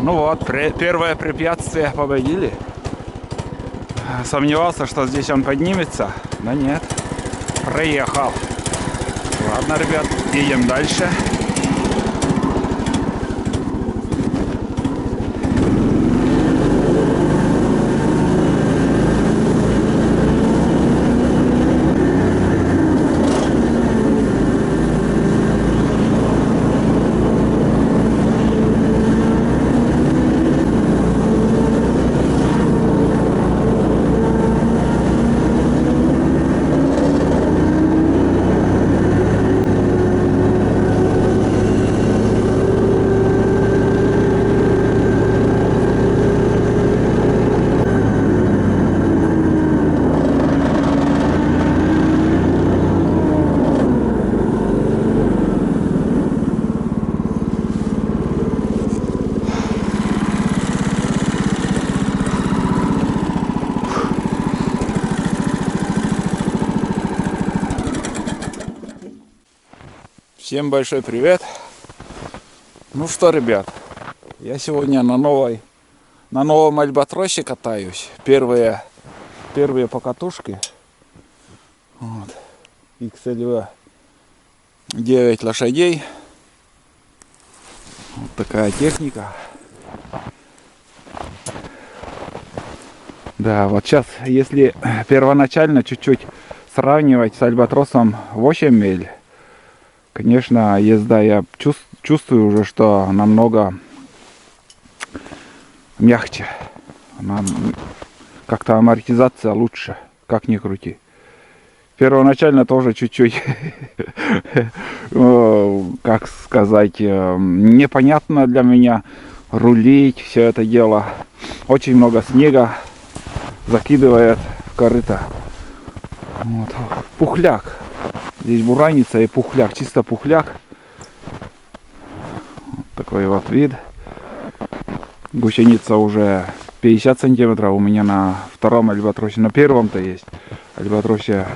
Ну вот, первое препятствие победили. Сомневался, что здесь он поднимется. Да нет, проехал. Ладно, ребят, едем дальше. Всем большой привет. Ну что, ребят, я сегодня на новом альбатросе катаюсь. Первые покатушки. Вот. XLV 9 лошадей. Вот такая техника. Да, вот сейчас, если первоначально чуть-чуть сравнивать с альбатросом 8 миль, конечно, езда, я чувствую уже, что намного мягче. Как-то амортизация лучше, как ни крути. Первоначально тоже чуть-чуть, как сказать, непонятно для меня рулить все это дело. Очень много снега закидывает в корыто. Вот. Пухляк. Здесь бураница и пухляк, чисто пухляк. Вот такой вот вид. Гусеница уже 50 сантиметров у меня на втором альбатросе. На первом-то есть альбатросе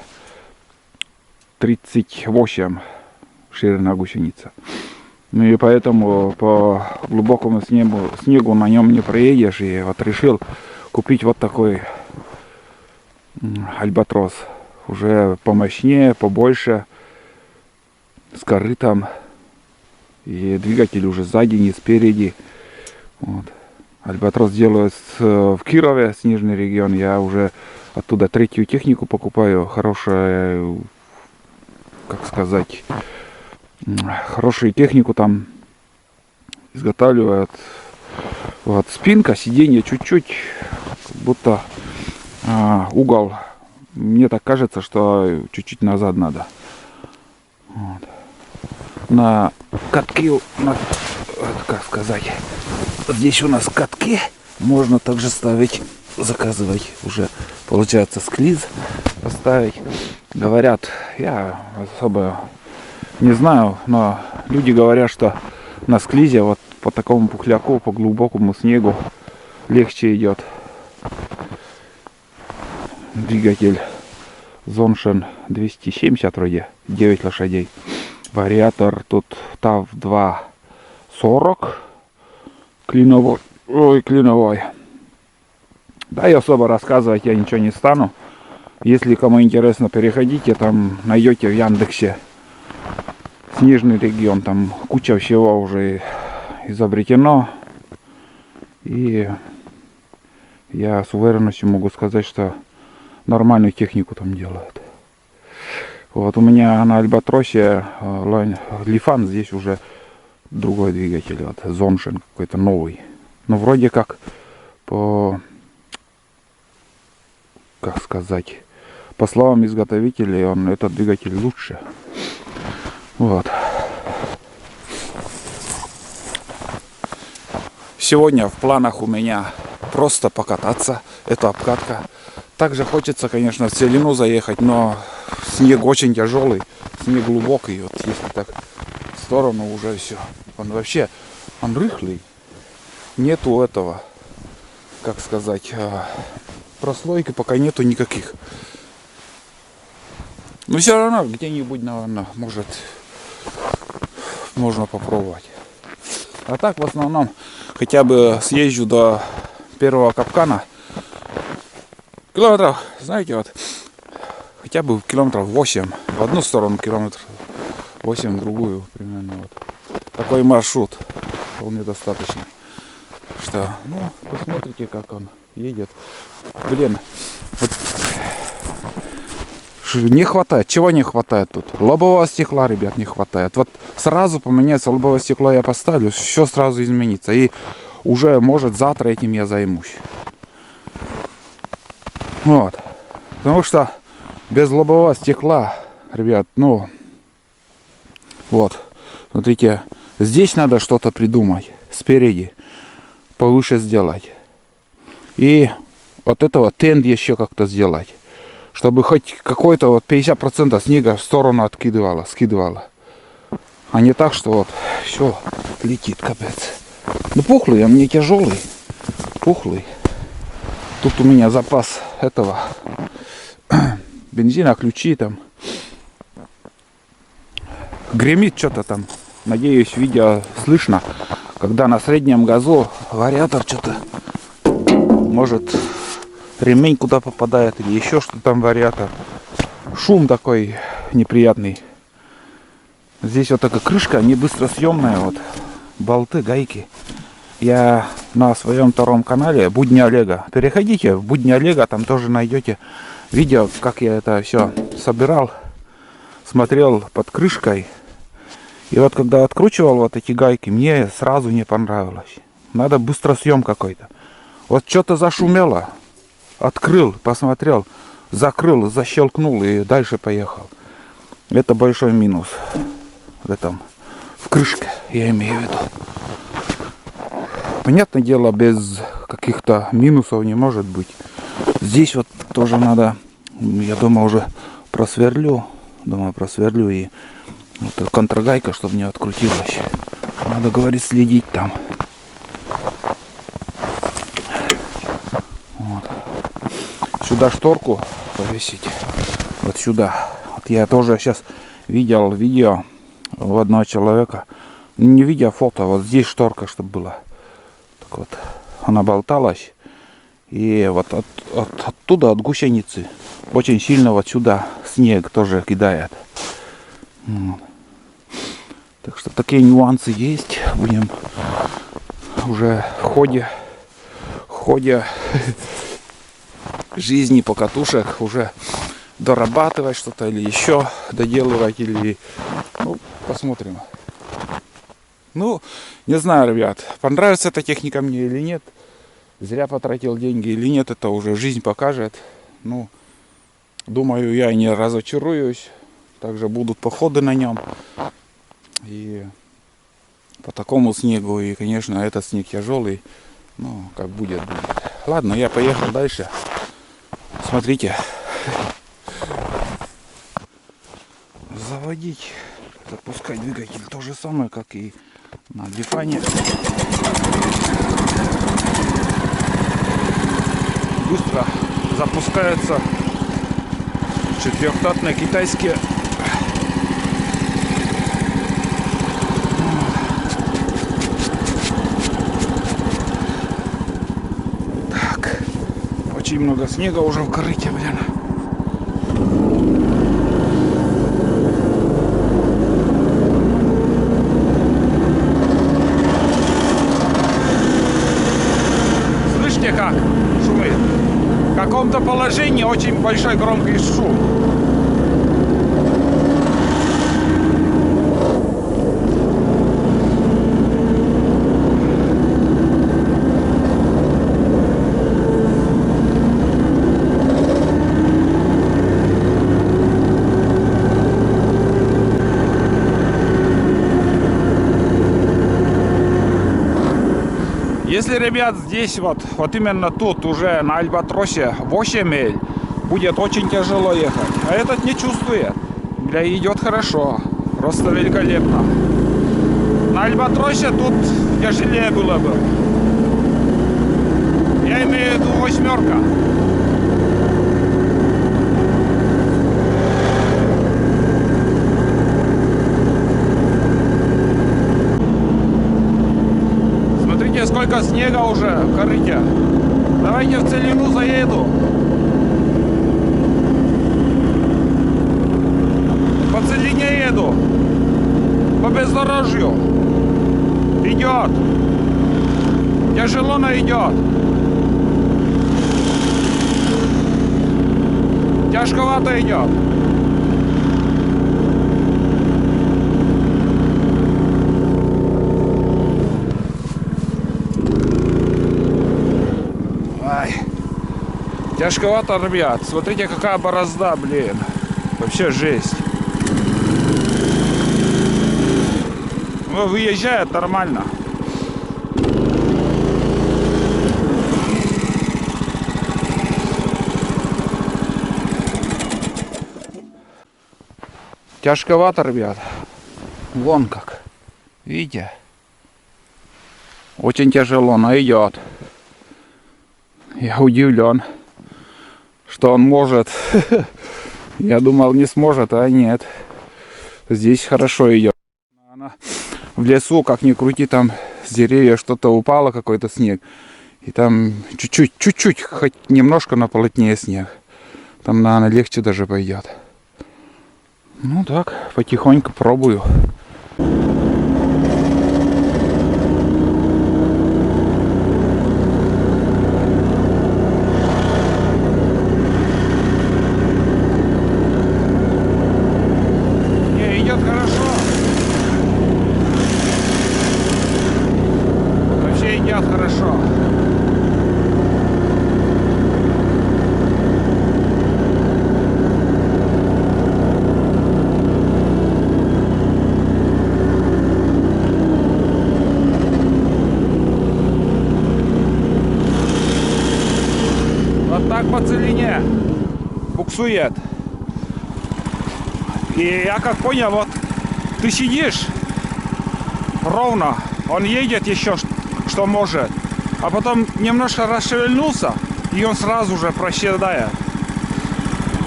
38 ширина гусеница. Ну и поэтому по глубокому снегу на нем не проедешь. И вот решил купить вот такой альбатрос. Уже помощнее, побольше, с корытом. И двигатель уже сзади, не спереди. Вот. Альбатрос делаю в Кирове, снежный регион. Я уже оттуда третью технику покупаю. Хорошая, как сказать, хорошую технику там изготавливают. Вот. Спинка, сиденье чуть-чуть, как будто угол. Мне так кажется, что чуть-чуть назад надо. Вот. На катки, как сказать, здесь у нас катки. Можно также ставить, заказывать. Уже получается склиз поставить. Говорят, я особо не знаю, но люди говорят, что на склизе вот по такому пухляку, по глубокому снегу легче идет. Двигатель Zontion 270 вроде, 9 лошадей. Вариатор тут TAV 240 клиновой. Ой, клиновой. Да и особо рассказывать я ничего не стану. Если кому интересно, переходите, там найдете в Яндексе снежный регион. Там куча всего уже изобретено. И я с уверенностью могу сказать, что нормальную технику там делают. Вот у меня на альбатросе Лифан, здесь уже другой двигатель, вот Zontion какой-то новый. Но вроде как по, как сказать, по словам изготовителей, этот двигатель лучше. Вот. Сегодня в планах у меня просто покататься. Это обкатка. Также хочется, конечно, в целину заехать, но снег очень тяжелый, снег глубокий. Вот если так в сторону уже все. Он рыхлый. Нету этого, как сказать, прослойки пока нету никаких. Но все равно где-нибудь, наверное, можно попробовать. А так в основном хотя бы съезжу до первого капкана. Километров, знаете, вот, хотя бы километров 8 в одну сторону, километров 8 в другую, примерно вот. Такой маршрут вполне достаточно. Что, ну, посмотрите, как он едет. Блин, вот не хватает. Чего не хватает тут? Лобового стекла, ребят, не хватает. Вот сразу поменяется лобовое стекло, я поставлю, все сразу изменится. И уже, может, завтра этим я займусь. Вот. Потому что без лобового стекла, ребят, ну, вот, смотрите, здесь надо что-то придумать спереди, повыше сделать. И вот этого тент еще как-то сделать, чтобы хоть какой-то вот 50% снега в сторону откидывало, скидывало. А не так, что вот все летит, капец. Ну, пухлый, а мне тяжелый, пухлый. Тут у меня запас этого бензина, ключи там. Гремит что-то там. Надеюсь, видео слышно. Когда на среднем газу вариатор что-то, может, ремень куда попадает или еще что там вариатор. Шум такой неприятный. Здесь вот такая крышка, не быстросъемная, вот болты, гайки. Я на своем втором канале Будни Олега. Переходите в Будни Олега, там тоже найдете видео, как я это все собирал, смотрел под крышкой. И вот когда откручивал вот эти гайки, мне сразу не понравилось. Надо быстросъем какой-то. Вот что-то зашумело, открыл, посмотрел, закрыл, защелкнул и дальше поехал. Это большой минус в этом, в крышке, я имею в виду. Понятное дело, без каких-то минусов не может быть. Здесь вот тоже надо, я думаю, уже просверлю. Думаю, просверлю и вот контрагайка, чтобы не открутилась. Надо, говорит, следить там. Вот. Сюда шторку повесить. Вот сюда. Вот я тоже сейчас видел видео у одного человека. Не видео, фото. Вот здесь шторка, чтобы была. Так вот. Она болталась. И вот оттуда, от гусеницы, очень сильно вот сюда снег тоже кидает. Вот. Так что такие нюансы есть. Будем уже в ходе жизни покатушек уже дорабатывать что-то или еще доделывать, или, ну, посмотрим. Ну, не знаю, ребят, понравится эта техника мне или нет. Зря потратил деньги или нет, это уже жизнь покажет. Ну, думаю, я не разочаруюсь. Также будут походы на нем. И по такому снегу. И, конечно, этот снег тяжелый. Ну, как будет, будет. Ладно, я поехал дальше. Смотрите. Заводить, запускать двигатель. То же самое, как и на Лифане. Быстро запускаются четырехтактные китайские. Так, очень много снега уже в корыте, блин. Слышите, как шумит? В каком-то положении очень большой громкий шум. Если, ребят, здесь вот именно тут уже на Альбатросе 8 миль, будет очень тяжело ехать. А этот не чувствует. Бля, идет хорошо. Просто великолепно. На Альбатросе тут тяжелее было бы. Я имею в виду 8. сколько снега уже в корыте. Давайте в целину заеду. По целине еду. По бездорожью. Идет. Тяжело, но идет. Тяжковато идет. Ай. Тяжковато, ребят. Смотрите, какая борозда, блин. Вообще жесть. Ну, выезжает нормально. Тяжковато, ребят. Вон как. Видите? Очень тяжело, но идет. Я удивлен, что он может. Я думал, не сможет, а нет. Здесь хорошо идет. В лесу, как ни крути, там с деревьев что-то упало, какой-то снег. И там чуть-чуть, хоть немножко на полотне снег. Там, наверное, легче даже пойдет. Ну так, потихоньку пробую. Не, идет хорошо. Вообще идет хорошо. Так по целине буксует. И я как понял, вот ты сидишь ровно, он едет еще что может, а потом немножко расшевельнулся, и он сразу же проседает.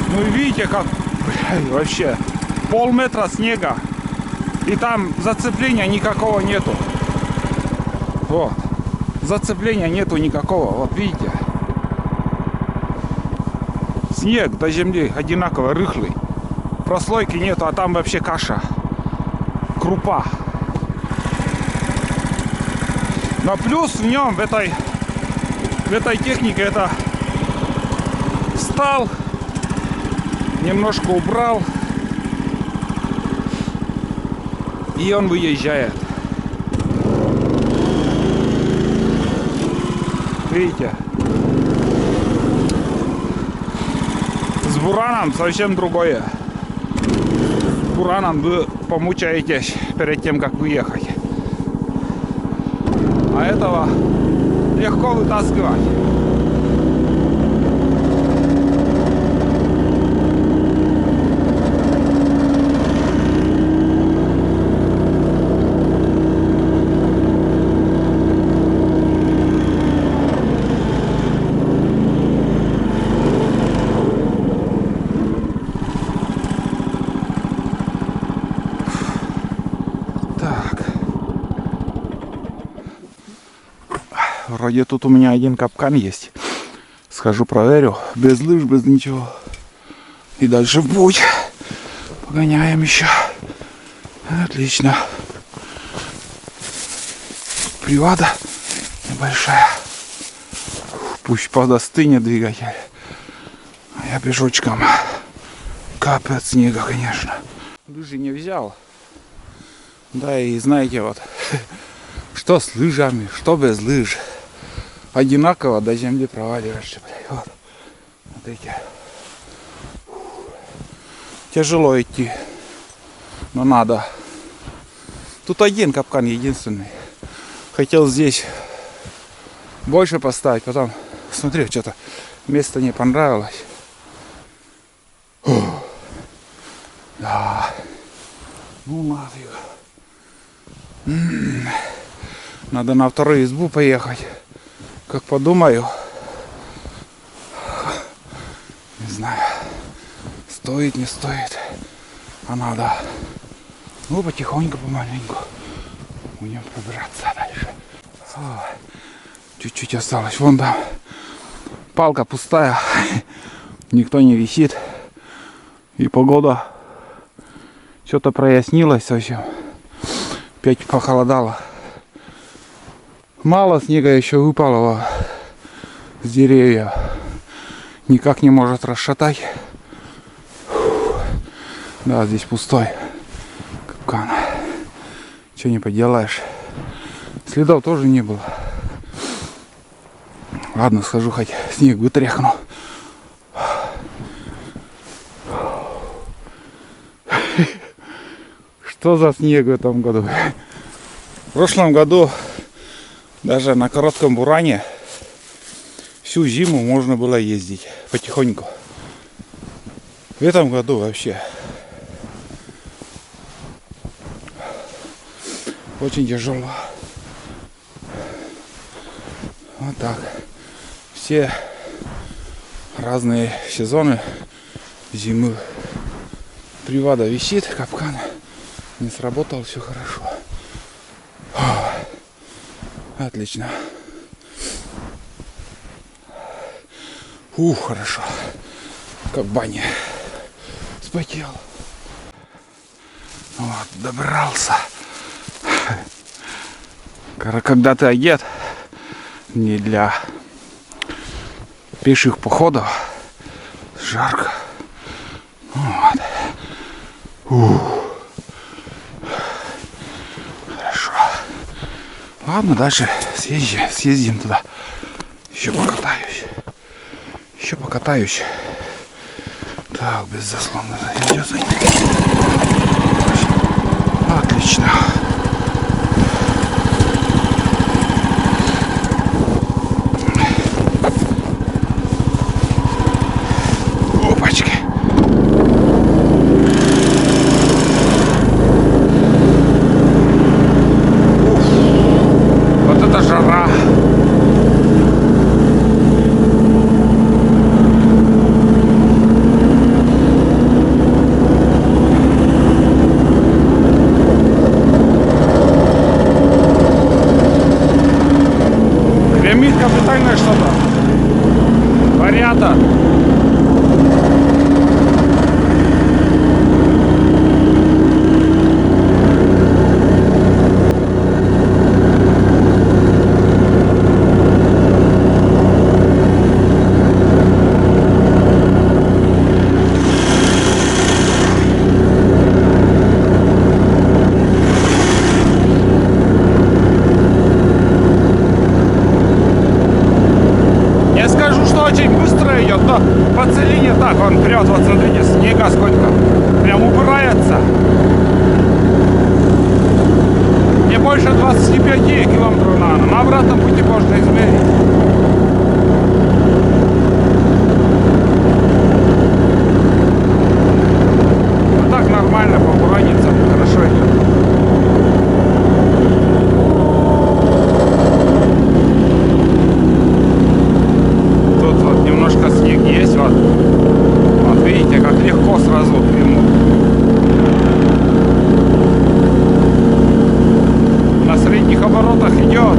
Ну и видите, как вообще полметра снега, и там зацепления никакого нету. Вот, зацепления нету никакого, вот видите. Снег до земли одинаково рыхлый. Прослойки нету, а там вообще каша. Крупа. Но плюс в нем, в этой технике, это встал, немножко убрал, и он выезжает. Видите? С бураном совсем другое. С бураном вы помучаетесь перед тем, как выехать. А этого легко вытаскивать. Вроде тут у меня один капкан есть. Схожу проверю. Без лыж, без ничего. И дальше в путь. Погоняем еще. Отлично. Привада небольшая. Пусть подостынет двигатель. А я пешочком. Капает снега, конечно. Лыжи не взял. Да и знаете, вот. Что с лыжами, что без лыж. Одинаково до земли проваливаешься, блядь. Вот. Смотрите. Тяжело идти. Но надо. Тут один капкан единственный. Хотел здесь больше поставить, потом смотри, что-то место не понравилось. Фух. Да. Ну нафиг. Надо на вторую избу поехать. Как подумаю, не знаю, стоит, не стоит, а надо. Ну, потихоньку, помаленьку будем пробираться дальше. Чуть-чуть осталось. Вон там палка пустая. Никто не висит. И погода что-то прояснилась совсем. Опять похолодало. Мало снега еще выпало с деревьев. Никак не может расшатать. Да, здесь пустой капкан. Что не поделаешь. Следов тоже не было. Ладно, схожу хоть снег вытряхну. Что за снег в этом году? В прошлом году даже на коротком буране всю зиму можно было ездить потихоньку. В этом году вообще очень тяжело. Вот так. Все разные сезоны зимы. Привада висит, капкан не сработал, все хорошо. Отлично. Хорошо. Как баня. Спотел. Вот, добрался. Когда ты одет не для пеших походов, жарко. Вот. Хорошо. Ладно, дальше съездим туда. Еще покатаюсь. Так, без заслона зайдется. Отлично. Опачки. Вот это жара. Капитальное что-то. Вариатор. По целине так он прет, вот смотрите, снега сколько, прям убирается. Не больше 25 километров на обратном пути можно измерить. А так нормально, по бураницам хорошо идет. Есть вот видите, как легко сразу ему. На средних оборотах идет.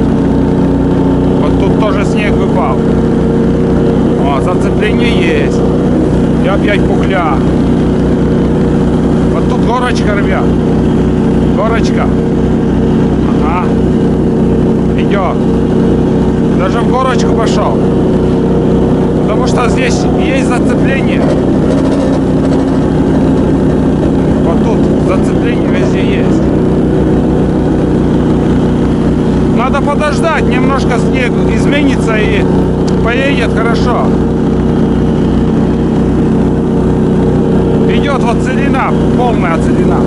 Вот тут тоже снег выпал. О, зацепление есть. И опять пухля. Вот тут горочка, ребят. Горочка. Ага. Идет. Даже в горочку пошел. Потому что здесь есть зацепление. Вот тут зацепление везде есть. Надо подождать, немножко снег изменится и поедет хорошо. Идет вот целина, полная целина.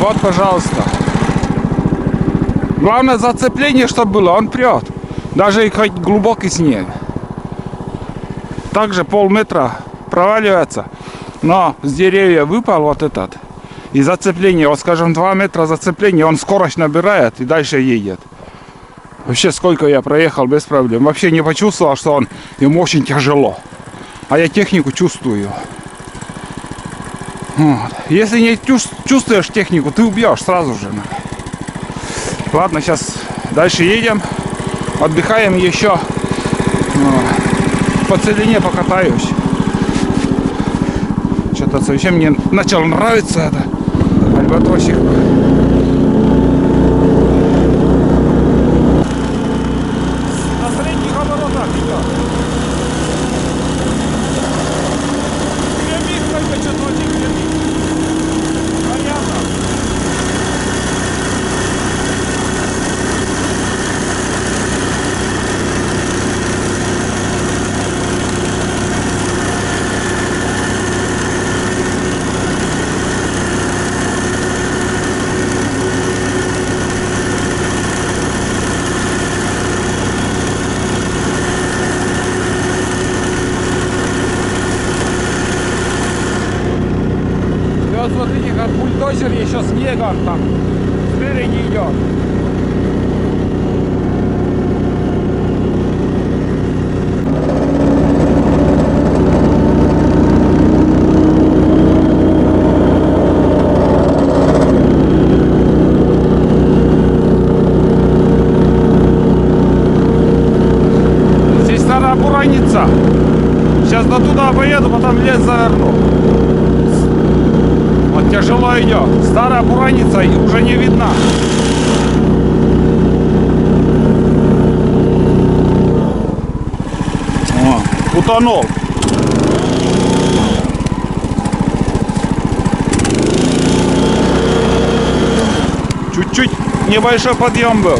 Вот, пожалуйста. Главное зацепление, чтобы было. Он прет. Даже и хоть глубокий снег. Также полметра проваливается. Но с деревья выпал вот этот. И зацепление, вот скажем 2 метра зацепления, он скорость набирает и дальше едет. Вообще, сколько я проехал без проблем. Вообще не почувствовал, что ему очень тяжело. А я технику чувствую. Вот. Если не чувствуешь технику, ты убьешь сразу же. Ладно, сейчас дальше едем. Отдыхаем еще. По целине покатаюсь. Что-то совсем мне начало нравиться это. Альбатросик. На средних оборотах идет. Кремик только чуточек кремик. Понятно. Вот смотрите, как бульдозер еще снегом там спереди идет. Здесь старая бураница. Сейчас до туда поеду, потом в лес заверну. Вот тяжело идет. Старая бураница уже не видна. О, утонул. Чуть-чуть небольшой подъем был.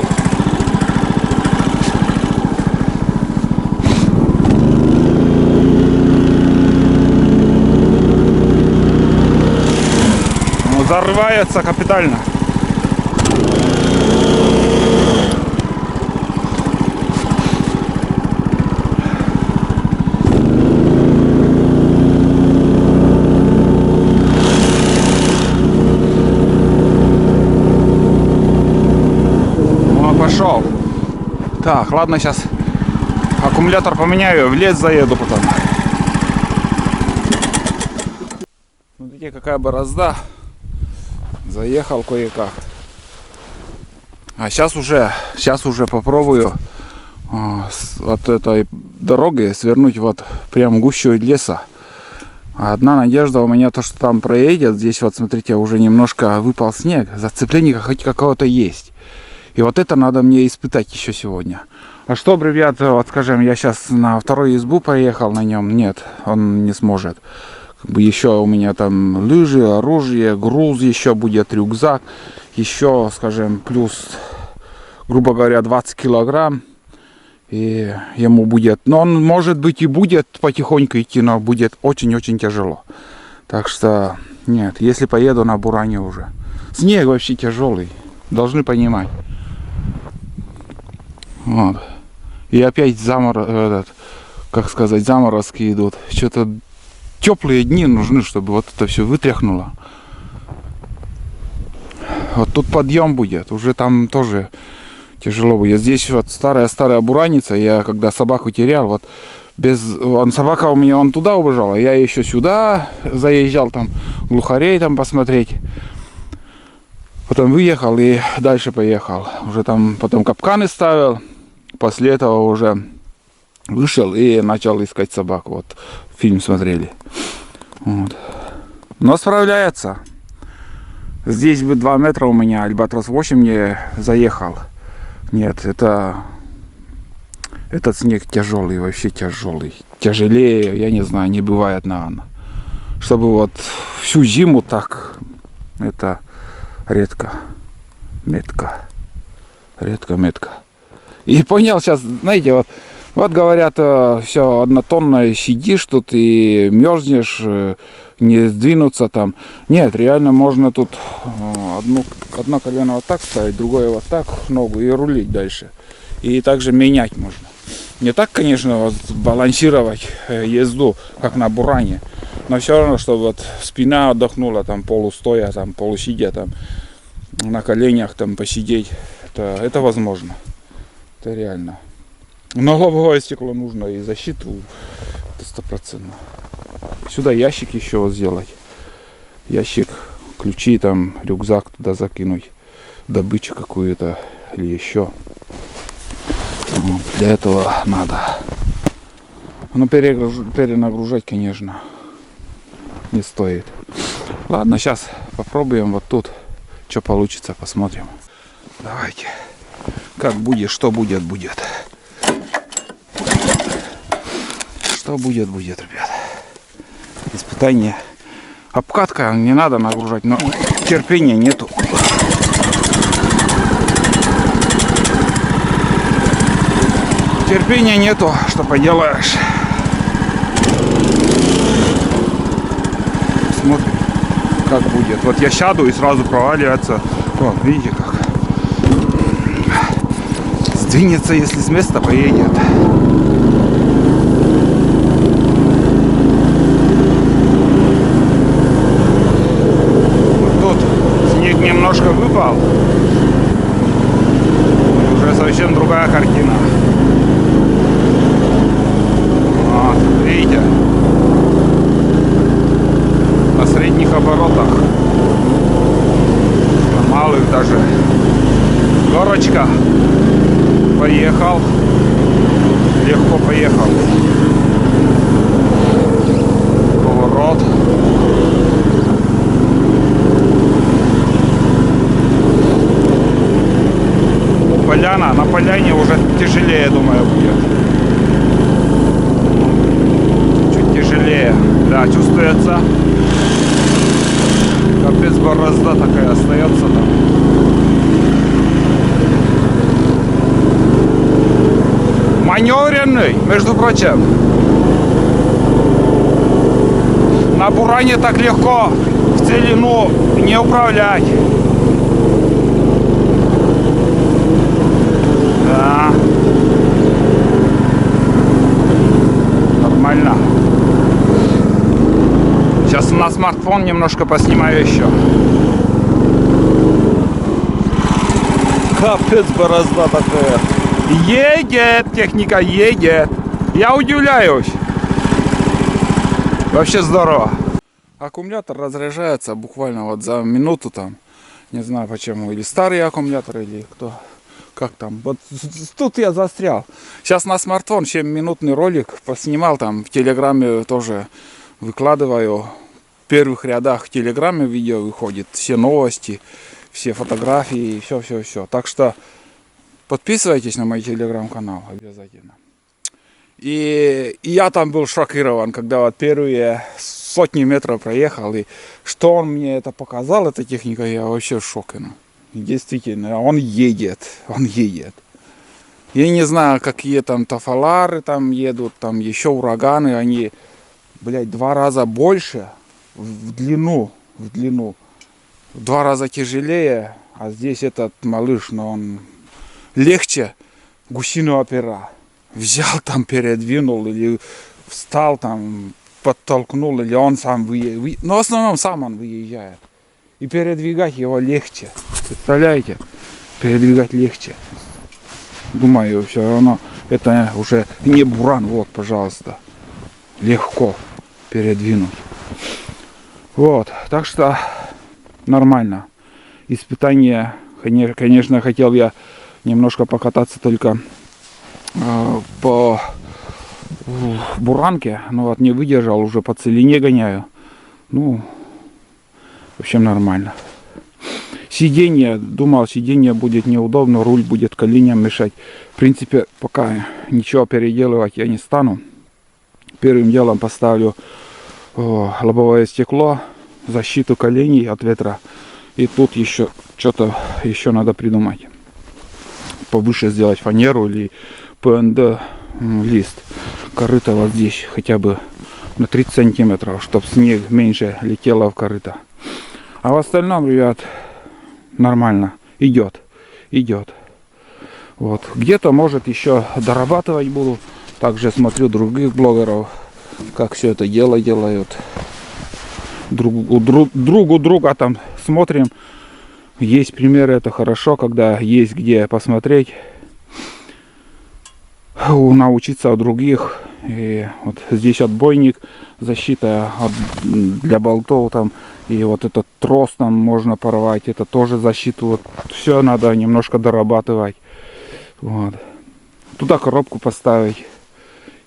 Зарывается капитально. О, пошел. Так, ладно, сейчас аккумулятор поменяю, в лес заеду потом. Смотрите, какая борозда. Заехал кое-как. А сейчас уже попробую с вот этой дороги свернуть вот прям в гущу леса. Одна надежда у меня то, что там проедет. Здесь вот смотрите, уже немножко выпал снег. Зацепление хоть какого-то есть. И вот это надо мне испытать еще сегодня. А что, ребята, вот скажем, я сейчас на вторую избу поехал на нем. Нет, он не сможет. Еще у меня там лыжи, оружие, груз еще будет, рюкзак. Еще, скажем, плюс, грубо говоря, 20 килограмм. И ему будет, но он может быть и будет потихоньку идти, но будет очень-очень тяжело. Так что, нет, если поеду на буране уже. Снег вообще тяжелый, должны понимать. Вот. И опять как сказать, заморозки идут. Что-то теплые дни нужны, чтобы вот это все вытряхнуло. Вот тут подъем будет, уже там тоже тяжело будет. Здесь вот старая бураница. Я когда собаку терял, вот собака у меня он туда убежала, я еще сюда заезжал, там глухарей там посмотреть. Потом выехал и дальше поехал. Уже там потом капканы ставил. После этого уже вышел и начал искать собаку. Вот фильм смотрели. Вот. Но справляется. Здесь бы 2 метра у меня, Альбатрос 8 не заехал. Нет, этот снег тяжелый, вообще тяжелый. Тяжелее, я не знаю, не бывает, наверное. Чтобы вот всю зиму так, это редко. Метко. И понял сейчас, знаете, вот говорят, все однотонно сидишь тут и мерзнешь, не сдвинуться там. Нет, реально можно тут одно колено вот так ставить, другое вот так, ногу, и рулить дальше. И также менять можно. Не так, конечно, вот балансировать езду, как на буране, но все равно, чтобы вот спина отдохнула, там полустоя, там полусидя, там на коленях там посидеть, это возможно. Это реально. Но лобовое стекло нужно и защиту. Это 100%. Сюда ящик еще вот сделать. Ящик, ключи, там, рюкзак туда закинуть. Добычу какую-то или еще. Для этого надо. Но перенагружать, конечно, не стоит. Ладно, сейчас попробуем вот тут. Что получится, посмотрим. Давайте. Как будет, что будет, будет. Что будет, будет, ребят. Испытание. Обкатка, не надо нагружать, но терпения нету. Терпения нету, что поделаешь. Смотрим, как будет. Вот я сяду и сразу проваливается. Вот, видите как. Сдвинется, если с места поедет. Вот тут снег немножко выпал. Уже совсем другая картина. Вот, видите? На средних оборотах. На малых даже. Горочка. Поехал. Легко поехал. Поворот. Поляна. На поляне уже тяжелее, думаю, будет. Чуть тяжелее. Да, чувствуется. Капец, борозда такая остается там. Маневренный, между прочим. На буране так легко в целину не управлять. Да. Нормально. Сейчас на смартфон немножко поснимаю еще. Капец, борозда такая. Едет, техника едет. Я удивляюсь. Вообще здорово. Аккумулятор разряжается буквально вот за минуту там. Не знаю почему. Или старый аккумулятор, или кто. Как там. Вот тут я застрял. Сейчас на смартфон 7-минутный ролик поснимал там. В Телеграме тоже выкладываю. В первых рядах в Телеграме видео выходит. Все новости, все фотографии, все. Так что подписывайтесь на мой телеграм-канал обязательно. И я там был шокирован, когда вот первые сотни метров проехал. И что он мне это показал, эта техника, я вообще в шоке. Действительно, он едет. Я не знаю, какие там тафалары там едут, там еще ураганы, они, блядь, 2 раза больше в длину. В 2 раза тяжелее, а здесь этот малыш, но он легче гусиного пера. Взял там, передвинул или встал там, подтолкнул, или он сам выезжает. Но в основном сам он выезжает. И передвигать его легче. Представляете? Передвигать легче. Думаю, все равно это уже не буран. Вот, пожалуйста. Легко передвинуть. Вот. Так что нормально. Испытание, конечно, хотел я немножко покататься только по буранке, но вот не выдержал, уже по целине гоняю. Ну, в общем, нормально. Сиденье, думал, сиденье будет неудобно, руль будет коленям мешать. В принципе, пока ничего переделывать я не стану. Первым делом поставлю лобовое стекло, защиту коленей от ветра. И тут еще что-то еще надо придумать. Повыше сделать фанеру или ПНД лист. Корыто вот здесь хотя бы на 30 сантиметров, чтобы снег меньше летело в корыто. А в остальном, ребят, нормально. Идет. Вот. Где-то, может, еще дорабатывать буду. Также смотрю других блогеров, как все это дело делают. Друг у друга там смотрим. Есть примеры, это хорошо, когда есть где посмотреть. научиться у других. И вот здесь отбойник, защита для болтов там. И вот этот трос там можно порвать, это тоже защиту. Вот все надо немножко дорабатывать. Вот. Туда коробку поставить.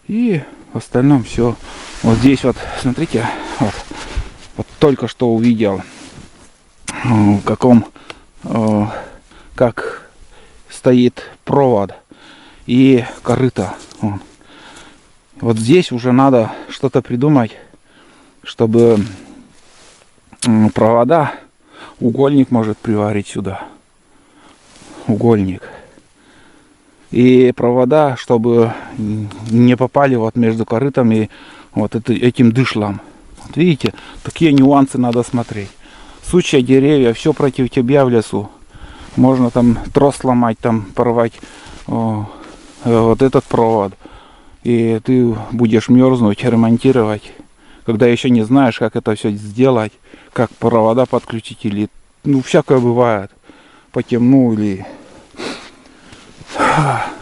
И в остальном все. Вот здесь вот, смотрите, вот только что увидел, в каком, как стоит провод и корыто. Вот здесь уже надо что-то придумать, чтобы провода, угольник может приварить сюда. Угольник. И провода, чтобы не попали вот между корытом и вот этим дышлом. Вот видите, такие нюансы надо смотреть. Сучья, деревья, все против тебя в лесу. Можно там трос сломать, там порвать вот этот провод. И ты будешь мерзнуть, ремонтировать. Когда еще не знаешь, как это все сделать, как провода подключить или... Ну, всякое бывает. По темну или...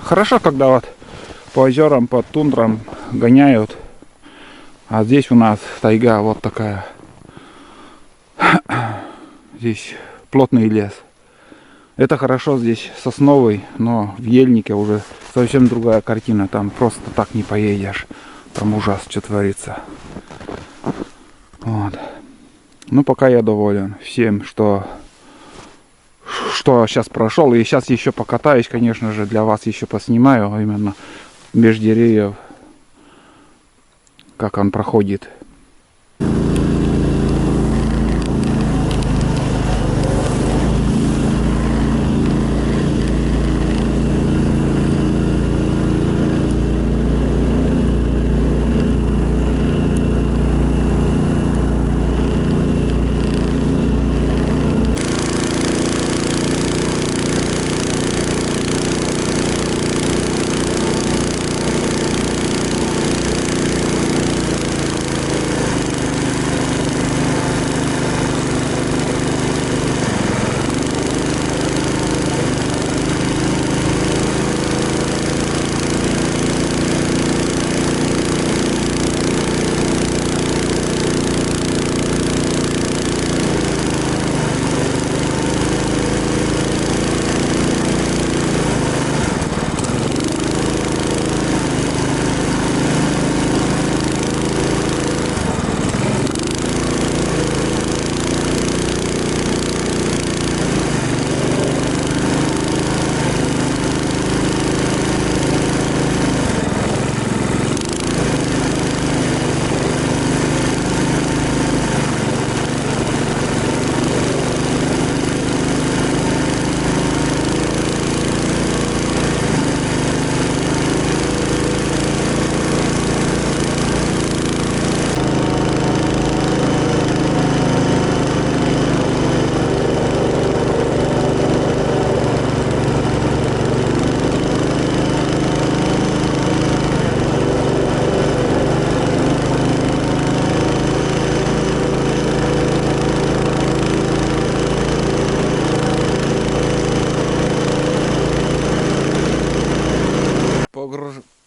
Хорошо, когда вот по озерам, по тундрам гоняют. А здесь у нас тайга вот такая. Здесь плотный лес. Это хорошо, здесь сосновый, но в ельнике уже совсем другая картина. Там просто так не поедешь. Там ужас, что творится. Вот. Ну, пока я доволен всем, что сейчас прошел. И сейчас еще покатаюсь, конечно же, для вас еще поснимаю именно меж деревьев, как он проходит.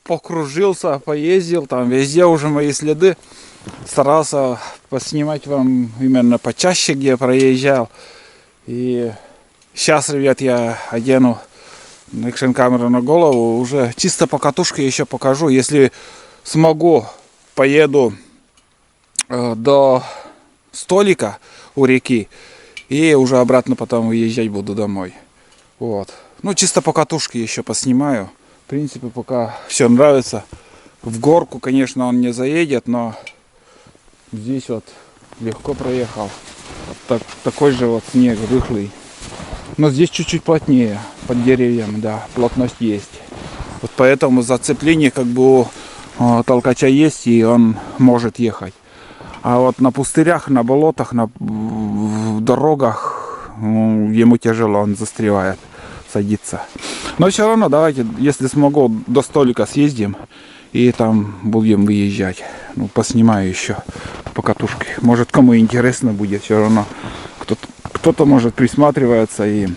Покружился, поездил, там везде уже мои следы. Старался поснимать вам именно почаще, где я проезжал. И сейчас, ребят, я одену экшн камеру на голову. Уже чисто по катушке еще покажу. Если смогу, поеду до столика у реки. И уже обратно потом уезжать буду домой. Вот. Ну, чисто по катушке еще поснимаю. В принципе, пока все нравится. В горку, конечно, он не заедет, но здесь вот легко проехал. Такой же вот снег рыхлый. Но здесь чуть-чуть плотнее, под деревьями, да, плотность есть. Вот поэтому зацепление как бы у толкача есть, и он может ехать. А вот на пустырях, на болотах, на дорогах ему тяжело, он застревает, садится. Но все равно давайте, если смогу, до столика съездим и там будем выезжать. Ну, поснимаю еще по катушке. Может, кому интересно будет, все равно кто-то может присматриваться и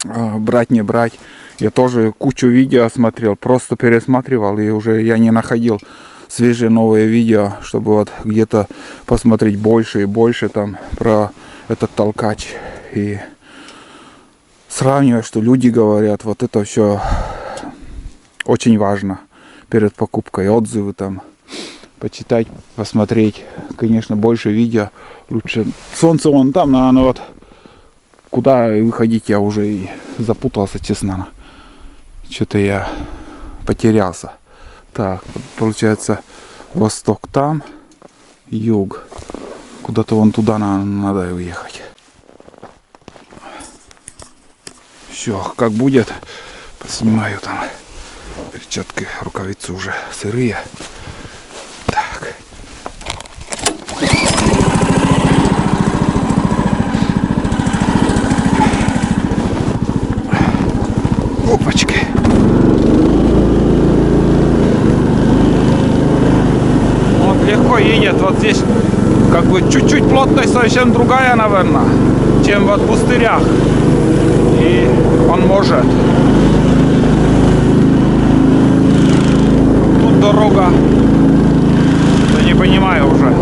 брать, не брать. Я тоже кучу видео смотрел, просто пересматривал, и уже я не находил свежие новые видео, чтобы вот где-то посмотреть больше и больше там про этот толкач. И сравнивать, что люди говорят, вот это все очень важно перед покупкой. Отзывы там почитать, посмотреть. Конечно, больше видео лучше. Солнце вон там, наверное, вот куда выходить я уже и запутался, честно. Что-то я потерялся. Так, получается, восток там, юг. Куда-то вон туда надо уехать. Все, как будет, поснимаю там. Перчатки, рукавицы уже сырые. Так. Опачки. Вот легко едет. Вот здесь как бы чуть-чуть плотность совсем другая, наверное, чем вот в пустырях. И он может. Тут дорога. Я не понимаю уже.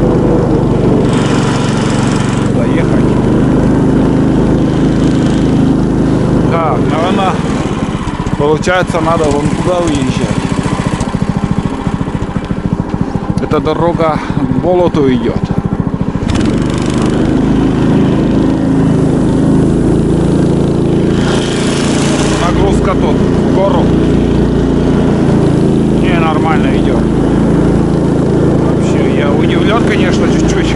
Куда ехать? Так, наверное, получается, надо вон туда уезжать. Эта дорога к болоту идет. Нагрузка тут в гору. Не, нормально идет. Вообще, я удивлен, конечно, чуть-чуть.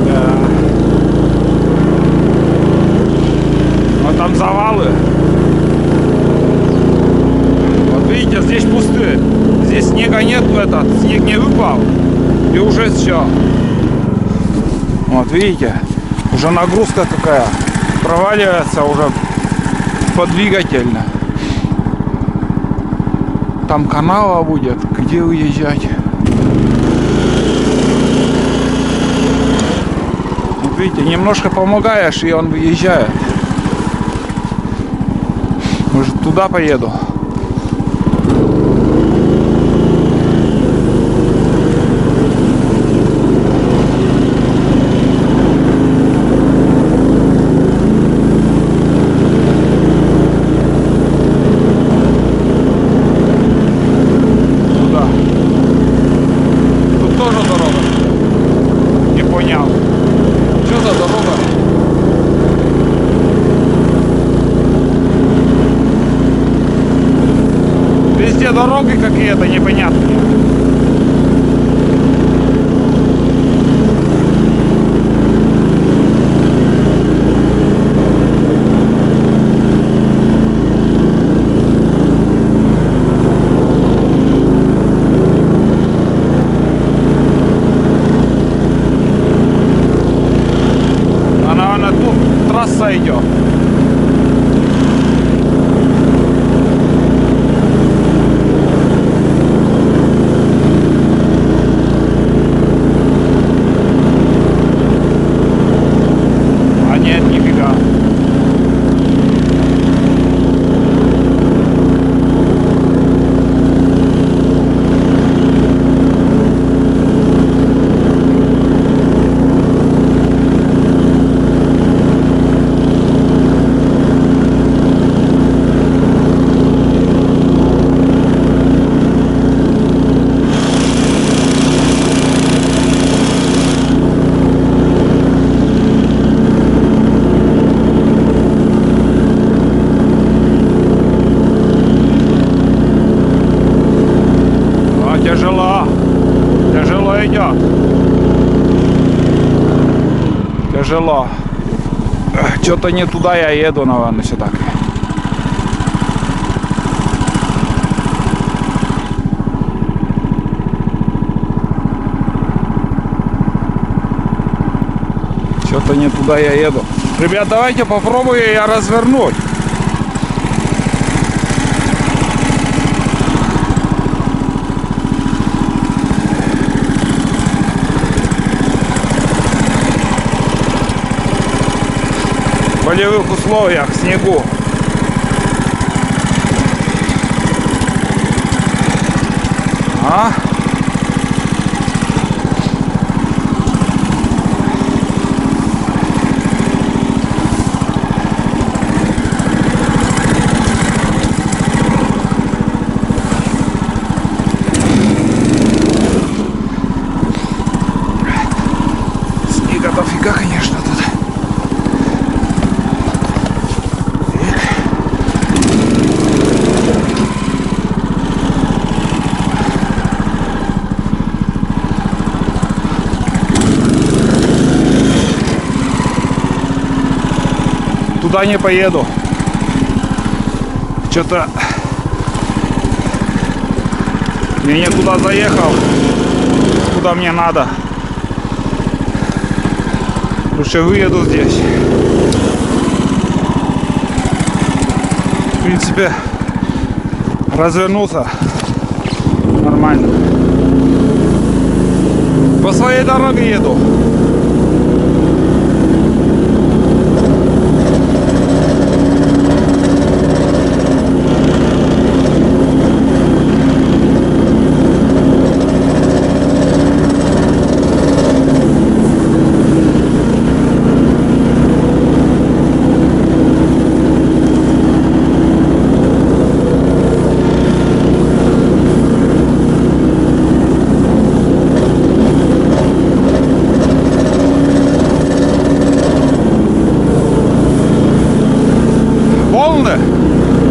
Да. А там завалы. Вот видите, здесь пустые. Здесь снега нет, снег не выпал. И уже все. Вот видите, уже нагрузка какая. Проваливается уже подвигательно. Там канава будет, где уезжать. Вот видите, немножко помогаешь, и он выезжает. Может, туда поеду. Дороги какие-то непонятные. А наверное, тут трасса идет. Тяжело идет. Тяжело. Что-то не туда я еду, наверное, сюда. Что-то не туда я еду. Ребят, давайте попробую я развернуть. В полевых условиях, снегу. А? Снега дофига, конечно, тут. Туда не поеду. Что-то я не туда заехал, куда мне надо. Лучше выеду здесь. В принципе, развернулся нормально. По своей дороге еду.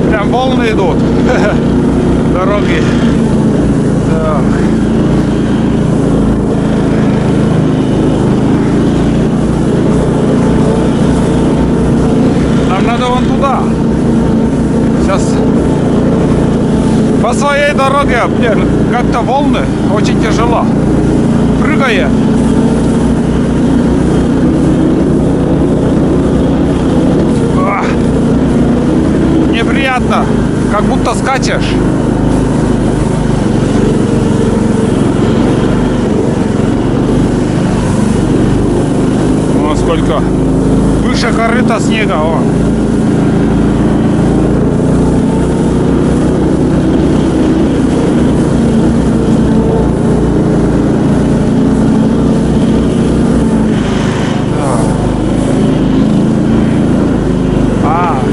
Прям волны идут. Дороги. Так. Нам надо вон туда. Сейчас по своей дороге, блин, как-то волны очень тяжело. Прыгает. Неприятно, как будто скачешь. О, сколько выше корыта снега. О.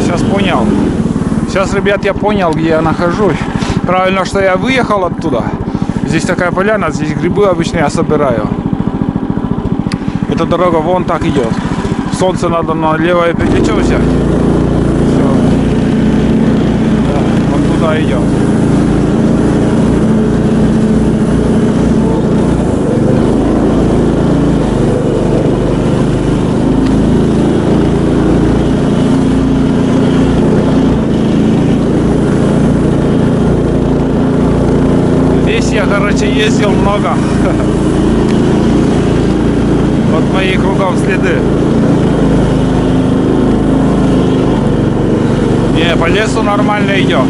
Сейчас понял. Сейчас, ребят, я понял, где я нахожусь. Правильно, что я выехал оттуда. Здесь такая поляна, здесь грибы обычно я собираю. Эта дорога вон так идет. Солнце надо на левое плечо взять. Все. Да, вон туда идет. Я, короче, ездил много. Вот мои кругом следы. Не, по лесу нормально идет.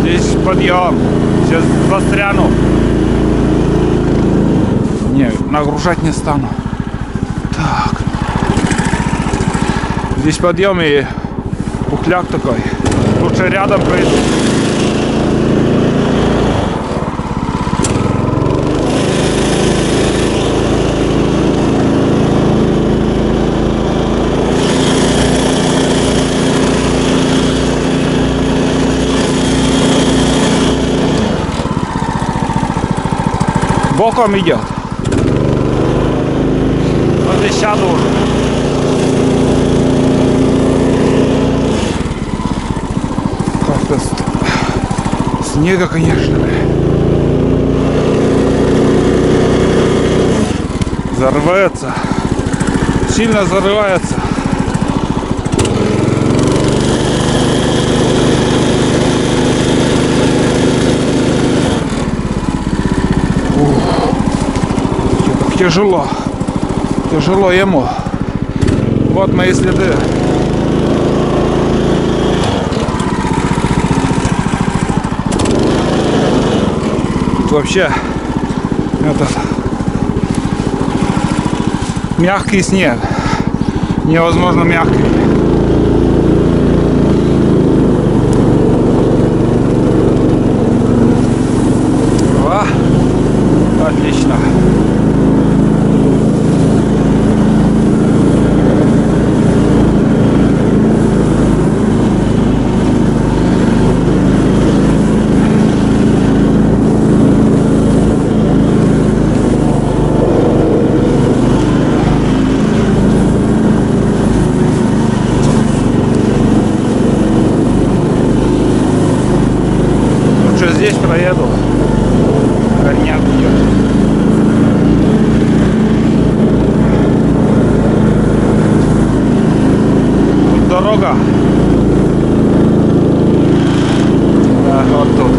Здесь подъем. Сейчас застряну. Не, нагружать не стану. Так. Здесь подъем и пухляк такой. Лучше рядом пройду. Боком идет. Вот и сяду уже. Как-то снега, конечно. Зарывается. Сильно зарывается. Тяжело. Тяжело ему. Вот мои следы. Тут вообще этот Мягкий снег. Невозможно мягкий. О, отлично. Здесь проеду, горняк идет. Тут дорога. Да, вот тут.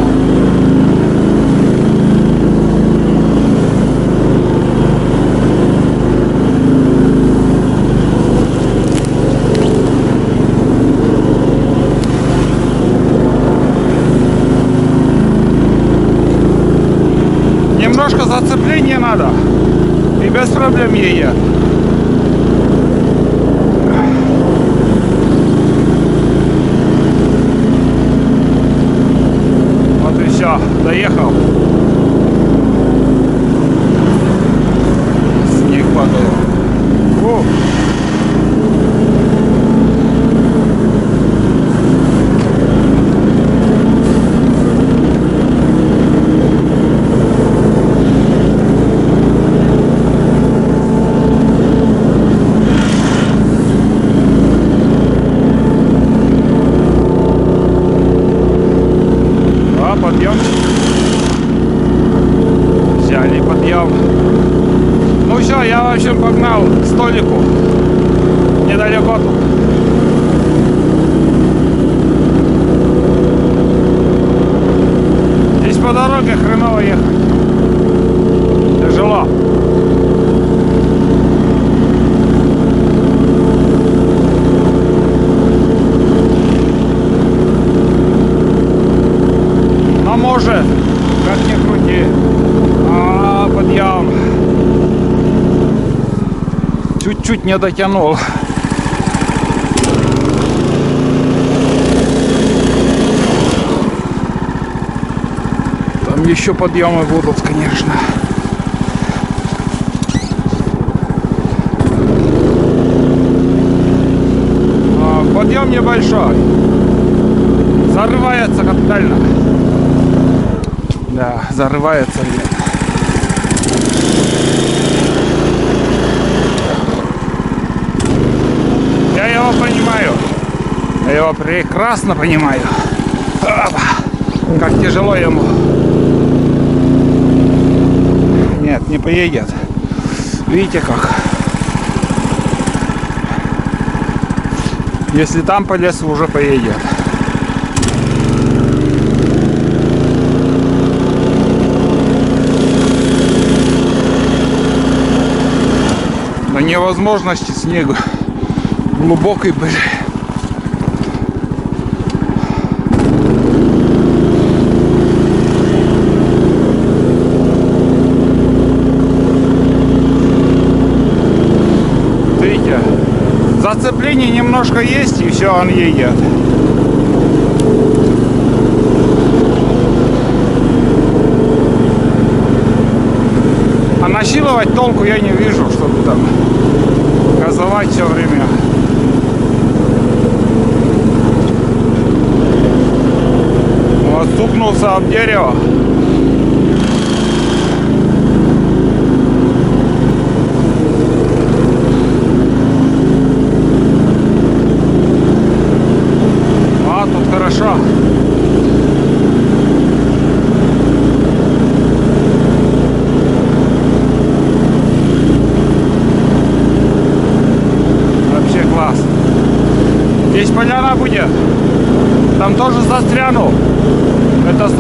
Немножко зацепления надо, и без проблем едет. Вот и все, доехал. Снег падает. О! Подъем. Взяли подъем. Ну все, я в общем погнал к столику. Недалеко тут. Здесь по дороге хреново ехать. Тяжело. Может, как ни крути, подъем. Чуть-чуть не дотянул. Там еще подъемы будут, конечно. Подъем небольшой. Зарывается капитально. Да, зарывается где-то. Я его понимаю. Я его прекрасно понимаю. Как тяжело ему. Нет, не поедет. Видите как? Если там по лесу, уже поедет. До невозможности снега. Глубокий, блин. Видите, зацепление немножко есть, и все, он едет. А насиловать толку я не вижу, чтобы там газовать все время. Вот, стукнулся об дерево. А, тут хорошо. Здесь поляна будет. Там тоже застряну. Это 100%.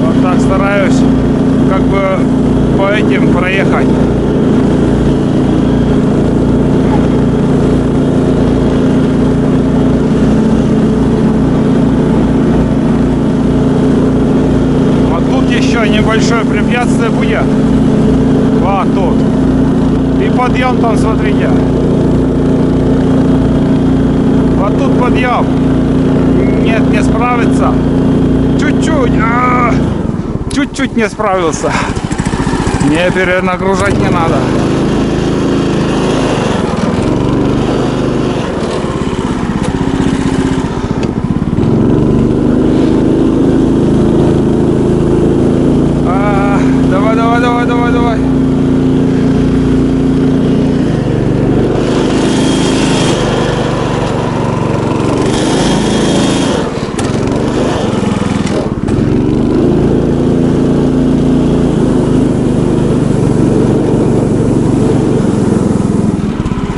Вот так стараюсь как бы по этим проехать. Вот тут еще небольшое препятствие будет. Да, тут. И подъем там, смотрите. Вот тут подъем. Нет, не справится. Чуть-чуть. Чуть-чуть не справился. Не перенагружать не надо. Давай.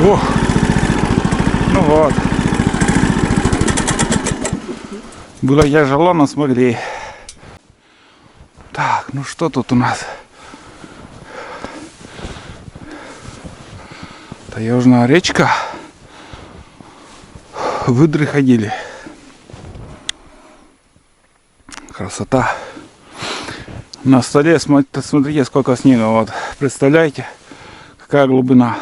Ох, ну вот. Было тяжело, но смогли. Так, ну что тут у нас? Таежная речка. Выдры ходили. Красота. На столе смотрите, сколько снега. Вот, представляете, какая глубина.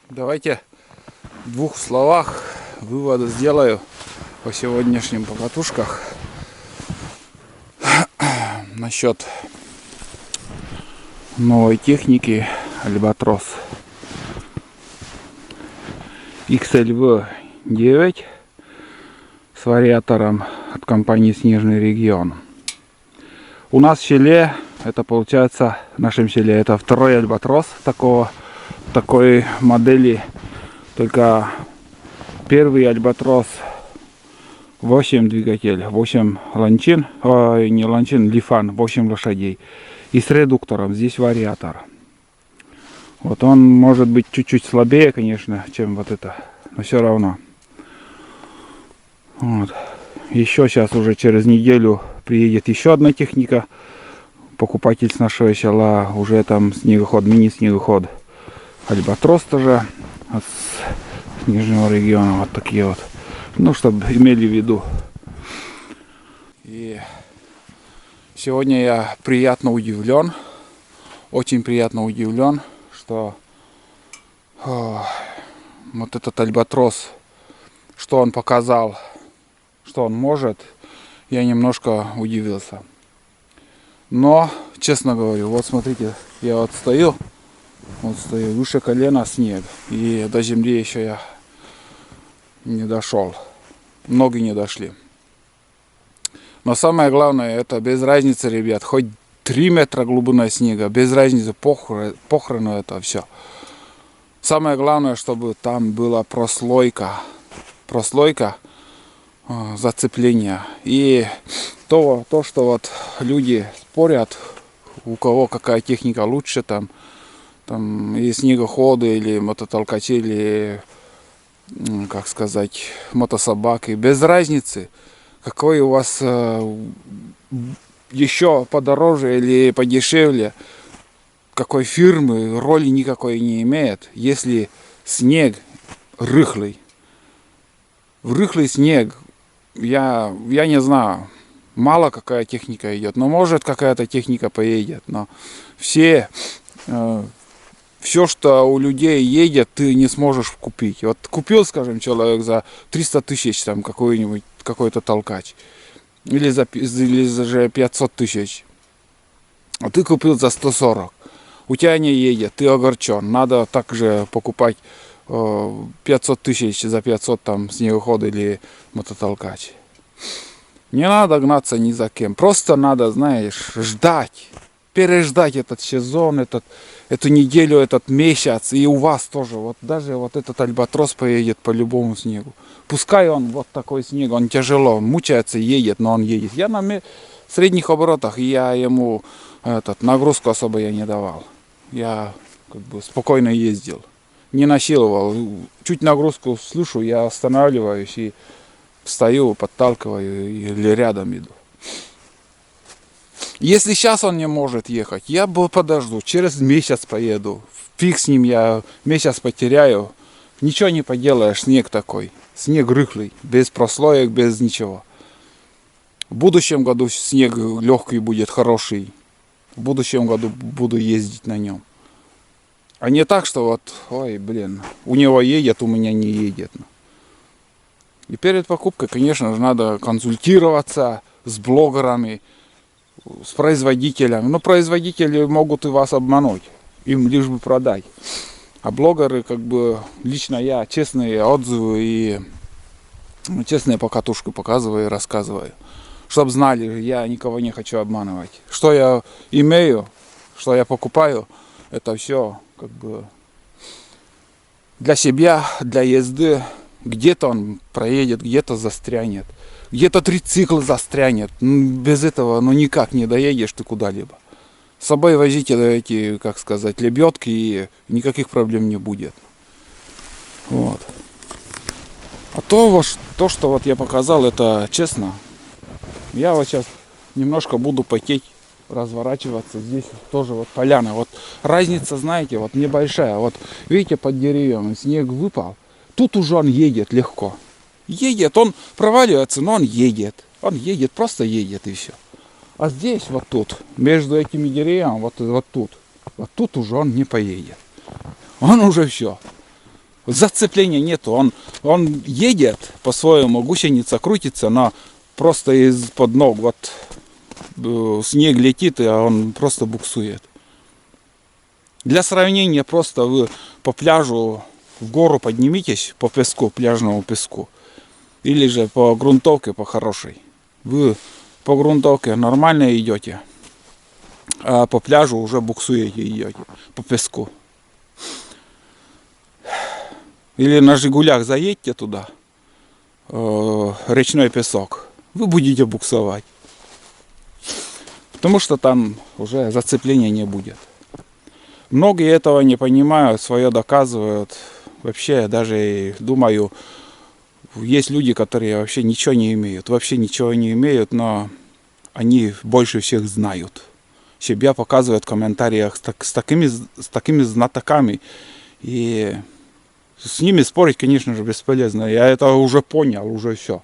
Давайте в двух словах выводы сделаю по сегодняшним покатушках насчет новой техники Альбатрос XLV9 с вариатором от компании Снежный регион. У нас в селе, это получается в нашем селе, это второй Альбатрос такой модели, только первый Альбатрос 8 двигатель, 8 ланчин, не ланчин, лифан, 8 лошадей. И с редуктором, здесь вариатор. Вот он может быть чуть-чуть слабее, конечно, чем вот это, но все равно. Вот. Еще сейчас уже через неделю приедет еще одна техника. Покупатель с нашего села, уже там снегоход, мини-снегоход. Альбатрос тоже от Снежного региона, вот такие вот. Ну, чтобы имели в виду. И сегодня я приятно удивлен, очень приятно удивлен, что вот этот Альбатрос, что он показал, что он может, я немножко удивился. Но, честно говорю, вот смотрите, я вот стою, выше колена снег, и до земли еще я не дошел, ноги не дошли. Но самое главное, это без разницы, ребят, хоть 3 метра глубина снега, без разницы, похорону это все. Самое главное, чтобы там была прослойка зацепления. И то, что вот люди спорят, у кого какая техника лучше, там и снегоходы, или мототолкачи, или, как сказать, мотособаки, без разницы. Какой у вас еще подороже или подешевле, какой фирмы, роли никакой не имеет, если снег рыхлый. В рыхлый снег, я не знаю, мало какая техника идет, но может какая-то техника поедет, но все, что у людей едет, ты не сможешь купить. Вот купил, скажем, человек за 300 тысяч там какой-то толкач, или за 500 тысяч, а ты купил за 140, у тебя не едет, ты огорчен, надо также покупать 500 тысяч за 500 там снегоход или мототолкач. Не надо гнаться ни за кем, просто надо, знаешь, ждать, переждать этот сезон, эту неделю, этот месяц, и у вас тоже, вот даже вот этот Альбатрос поедет по любому снегу. Пускай он вот такой снег, он тяжело, мучается, едет, но он едет. Я на средних оборотах, я ему нагрузку особо я не давал. Я как бы спокойно ездил, не насиловал. Чуть нагрузку слышу, я останавливаюсь и встаю, подталкиваю или рядом иду. Если сейчас он не может ехать, я подожду, через месяц поеду. Фиг с ним, я месяц потеряю. Ничего не поделаешь, снег такой. Снег рыхлый, без прослоек, без ничего. В будущем году снег легкий будет, хороший. в будущем году буду ездить на нем. А не так, что вот, ой, блин, у него едет, у меня не едет. И перед покупкой, конечно же, надо консультироваться с блогерами, с производителями. Но производители могут и вас обмануть, им лишь бы продать. А блогеры, как бы, лично я честные отзывы и честные покатушки показываю и рассказываю. Чтоб знали, я никого не хочу обманывать. Что я имею, что я покупаю, это все как бы для себя, для езды. Где-то он проедет, где-то застрянет. Где-то трицикл застрянет. Без этого никак не доедешь ты куда-либо. С собой возите эти, как сказать, лебедки, и никаких проблем не будет. Вот. А то, что вот я показал, это честно. Я вот сейчас немножко буду потеть, разворачиваться. Здесь тоже вот поляна. Вот разница, знаете, вот небольшая. Вот видите, под деревьями снег выпал. Тут уже он едет легко. Едет, он проваливается, но он едет. Он едет, просто едет и все. А здесь вот тут, между этими деревьями, вот тут уже он не поедет. Он уже все. Зацепления нету. Он едет по-своему, гусеница крутится, но просто из-под ног вот снег летит, и он просто буксует. Для сравнения, просто вы по пляжу в гору поднимитесь, по песку, пляжному песку, или же по грунтовке, по хорошей. Вы по грунтовке нормально идете, а по пляжу уже буксуете, идете, по песку. Или на Жигулях заедьте туда, речной песок, вы будете буксовать. Потому что там уже зацепления не будет. Многие этого не понимают, свое доказывают. Вообще, я даже думаю, есть люди, которые вообще ничего не имеют. Вообще ничего не имеют, но они больше всех знают. Себя показывают в комментариях с такими знатоками. И с ними спорить, конечно же, бесполезно. Я это уже понял, уже все.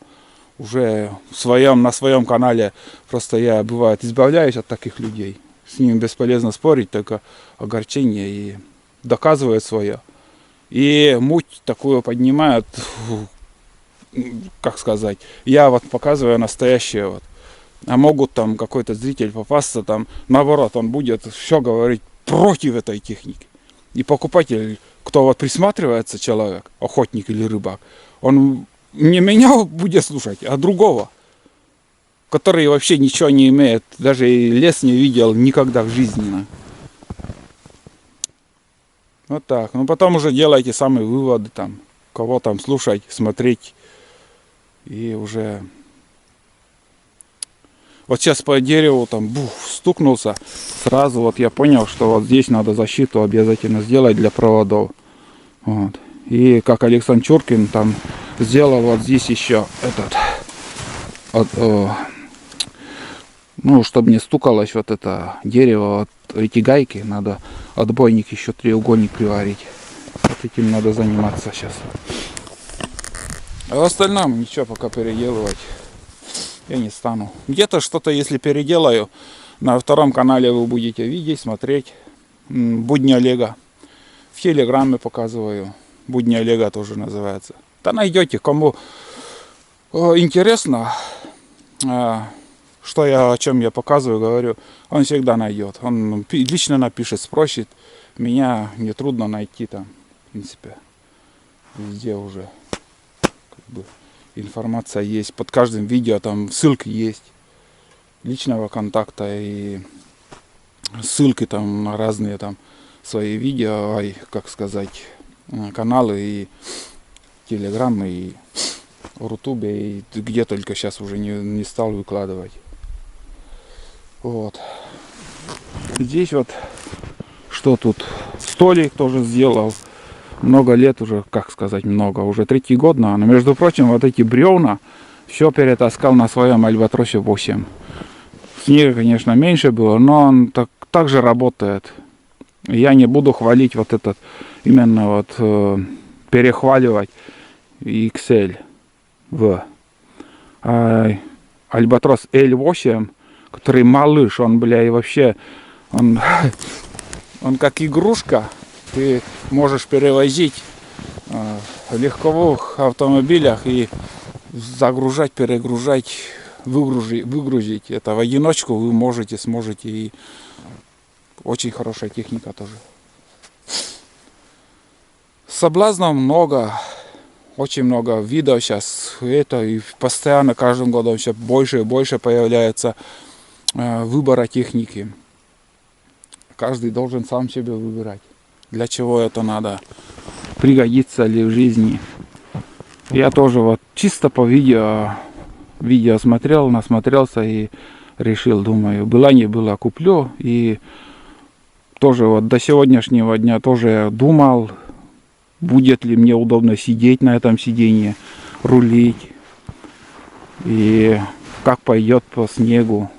Уже на своем канале просто я, бывает, избавляюсь от таких людей. С ними бесполезно спорить, только огорчение, и доказывают свое. И муть такую поднимают, как сказать, я вот показываю настоящее вот. А могут там какой-то зритель попасться, там наоборот, он будет все говорить против этой техники. И покупатель, кто вот присматривается, человек, охотник или рыбак, он не меня будет слушать, а другого, который вообще ничего не имеет, даже и лес не видел никогда в жизни. Вот так. Ну потом уже делайте самые выводы, там, кого там слушать, смотреть. И уже... Вот сейчас по дереву там стукнулся. Сразу вот я понял, что вот здесь надо защиту обязательно сделать для проводов. Вот. И как Александр Чуркин там сделал вот здесь еще ну, чтобы не стукалось вот это дерево, вот эти гайки, надо отбойник еще треугольник приварить. Вот этим надо заниматься сейчас. А в остальном ничего пока переделывать я не стану. Где-то что-то, если переделаю, на втором канале вы будете видеть, смотреть. Будни Олега. В Телеграме показываю. Будни Олега тоже называется. Да найдете, кому интересно, о чем я показываю, говорю, он всегда найдет. Он лично напишет, спросит. Меня не трудно найти там, в принципе. Везде уже как бы информация есть. Под каждым видео там ссылки есть. Личного контакта и ссылки там на разные там свои видео, как сказать, каналы и телеграммы, и в Рутубе, и где только сейчас уже не стал выкладывать. Вот. Здесь вот что тут? Столик тоже сделал. Много лет уже, как сказать, много. Уже 3-й год, но между прочим, вот эти бревна все перетаскал на своем Альбатросе 8. Снега, конечно, меньше было, но он так же работает. Я не буду хвалить вот этот, именно вот перехваливать XL в Альбатрос L8, который малыш, он, бля, и вообще Он, он как игрушка. Ты можешь перевозить в легковых автомобилях и загружать, перегружать, выгрузить. Это в одиночку вы сможете. И очень хорошая техника тоже. Соблазнов много. Очень много видов сейчас. Это и постоянно каждым годом все больше и больше появляется выбора техники. Каждый должен сам себе выбирать. Для чего это надо? Пригодится ли в жизни? Я тоже вот чисто по видео смотрел, насмотрелся и решил, думаю, была не была, куплю. И тоже вот до сегодняшнего дня тоже думал, будет ли мне удобно сидеть на этом сиденье, рулить. И как пойдет по снегу.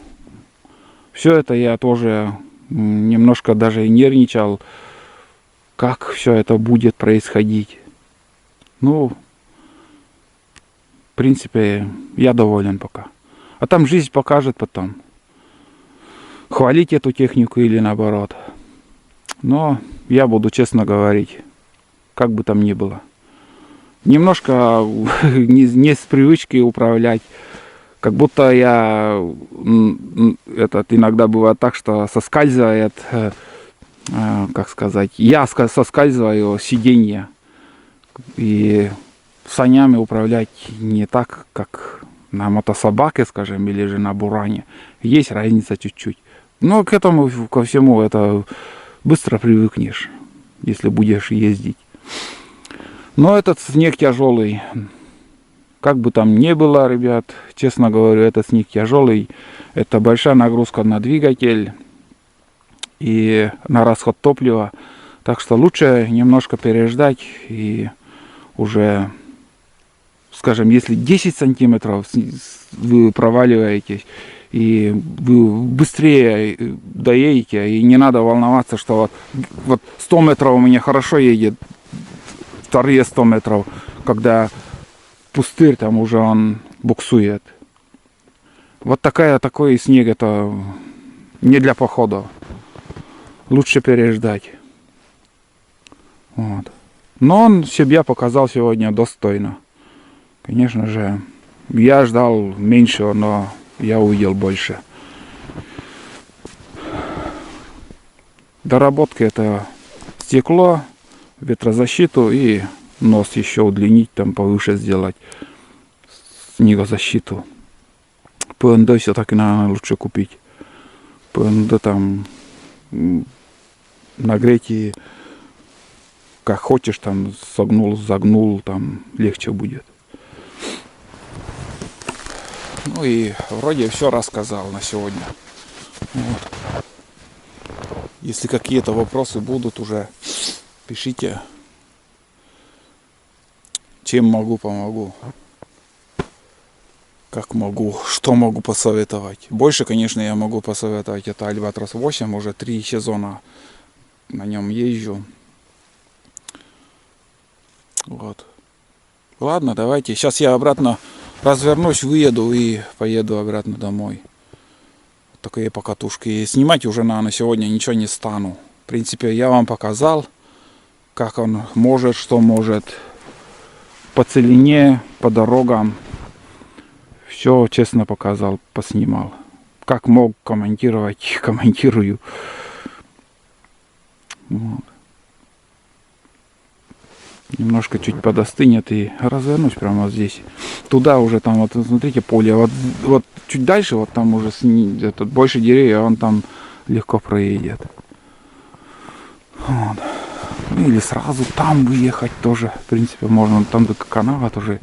Все это я тоже немножко даже и нервничал, как все это будет происходить. Ну, в принципе, я доволен пока. А там жизнь покажет потом, хвалить эту технику или наоборот. Но я буду честно говорить, как бы там ни было. Немножко не с привычки управлять. Как будто я иногда бывает так, что соскальзывает, как сказать, я соскальзываю с сиденья. И санями управлять не так, как на мотособаке, скажем, или же на буране. Есть разница чуть-чуть. Но к этому, ко всему, это быстро привыкнешь, если будешь ездить. Но этот снег тяжелый. Как бы там ни было, ребят, честно говорю, этот снег тяжелый. Это большая нагрузка на двигатель и на расход топлива. Так что лучше немножко переждать и уже, скажем, если 10 сантиметров вы проваливаетесь, и вы быстрее доедете, и не надо волноваться, что вот 100 метров у меня хорошо едет, вторые 100 метров, когда пустырь, там уже он буксует. Вот такой снег, это не для похода. Лучше переждать. Вот. Но он себя показал сегодня достойно. Конечно же, я ждал меньшего, но я увидел больше. Доработки — это стекло, ветрозащиту и нос еще удлинить, там повыше сделать, снегозащиту. ПНД все-таки, наверное, лучше купить. ПНД там нагреть и как хочешь, там согнул, загнул, там легче будет. Ну и вроде все рассказал на сегодня. Вот. Если какие-то вопросы будут уже, пишите. Чем могу, помогу. Как могу, что могу посоветовать. Больше, конечно, я могу посоветовать. Это Альбатрос 8, уже 3 сезона на нем езжу. Вот. Ладно, давайте. Сейчас я обратно развернусь, выеду и поеду обратно домой. Такие покатушки. И снимать уже на сегодня ничего не стану. В принципе, я вам показал, как он может, что может. По целине, по дорогам. Все честно показал, поснимал. Как мог комментировать, комментирую. Вот. Немножко чуть подостынет и развернусь прямо вот здесь. Туда уже там, вот смотрите, поле. Вот чуть дальше, вот там уже больше деревьев, он там легко проедет. Вот. Или сразу там выехать тоже. В принципе, можно. Там только канава тоже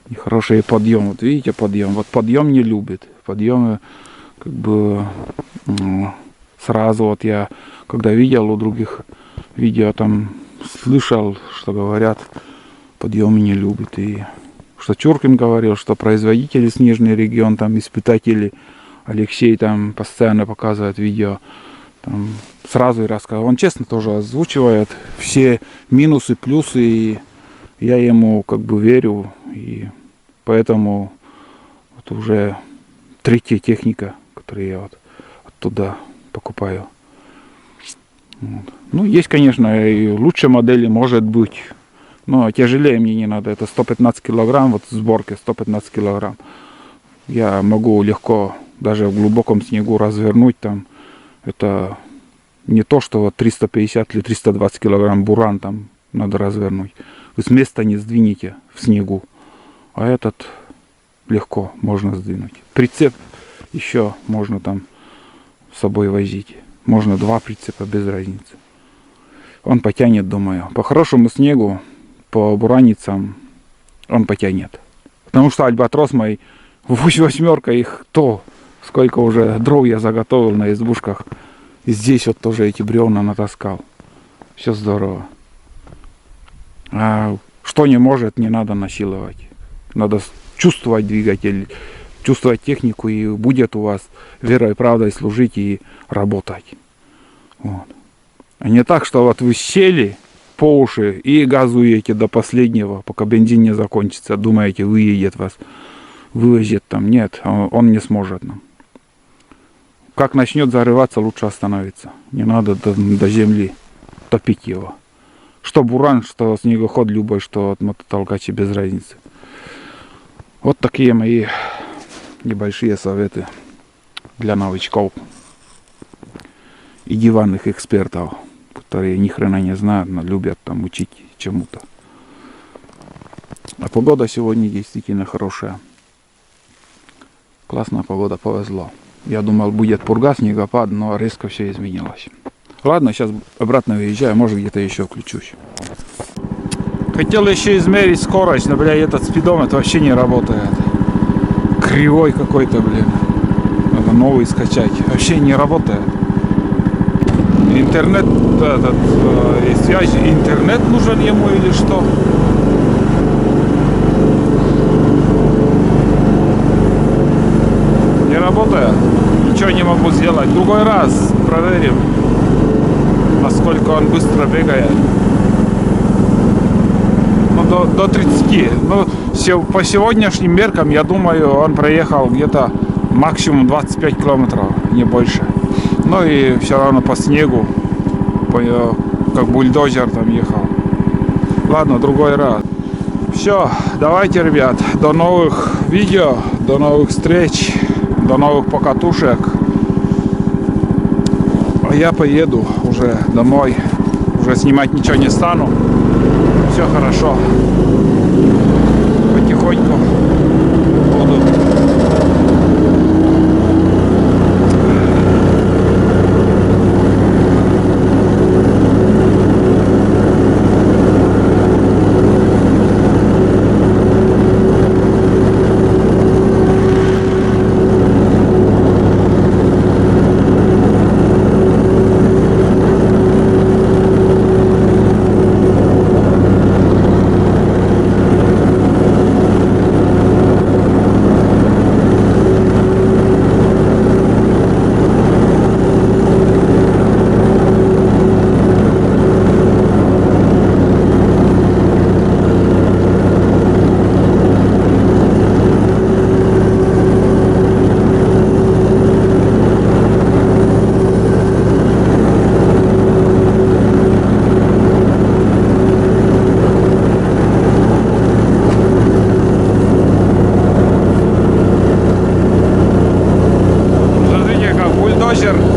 нехороший подъем. Вот видите, подъем. Вот подъем не любит. Подъемы как бы сразу вот я когда видел у других видео, там слышал, что говорят, подъемы не любит. И что Чуркин говорил, что производители снежный регион, там испытатели, Алексей там постоянно показывает видео, там сразу и рассказывает. Он честно тоже озвучивает все минусы, плюсы, и я ему как бы верю, и поэтому вот уже 3-я техника, которую я вот оттуда покупаю. Вот. Ну, есть, конечно, и лучше модели, может быть. Но тяжелее мне не надо. Это 115 килограмм, вот сборки 115 килограмм. Я могу легко, даже в глубоком снегу развернуть там. Это не то, что вот 350 или 320 килограмм буран там надо развернуть. Вы с места не сдвинете в снегу. А этот легко можно сдвинуть. Прицеп еще можно там с собой возить. Можно 2 прицепа, без разницы. Он потянет, думаю. По хорошему снегу, по бураницам он потянет. Потому что альбатрос мой, 8 их то, сколько уже дров я заготовил на избушках. И здесь вот тоже эти бревна натаскал. Все здорово. А что не может, не надо насиловать. Надо чувствовать двигатель, чувствовать технику, и будет у вас верой и правдой служить и работать. Вот. А не так, что вот вы сели по уши и газуете до последнего, пока бензин не закончится. Думаете, выедет вас, вывезет там. Нет, он не сможет нам. Как начнет зарываться, лучше остановиться. Не надо до земли топить его. Что буран, что снегоход любой, что от мототолкача, без разницы. Вот такие мои небольшие советы для новичков и диванных экспертов, которые ни хрена не знают, но любят там учить чему-то. А погода сегодня действительно хорошая. Классная погода, повезло. Я думал, будет пурга, снегопад, но резко все изменилось. Ладно, сейчас обратно выезжаю, может где-то еще включусь. Хотел еще измерить скорость, но, бля, этот спидометр вообще не работает. Кривой какой-то, блин. Надо новый скачать. Вообще не работает. Интернет, и связь, интернет нужен ему или что? Не работает. Ничего не могу сделать. Другой раз проверим, насколько он быстро бегает. Ну, до 30. Ну, по сегодняшним меркам, я думаю, он проехал где-то максимум 25 километров, не больше. Ну и все равно по снегу, как бульдозер там ехал. Ладно, другой раз. Все, давайте, ребят, до новых видео, до новых встреч, до новых покатушек. А я поеду уже домой, уже снимать ничего не стану. Все хорошо. Потихоньку буду.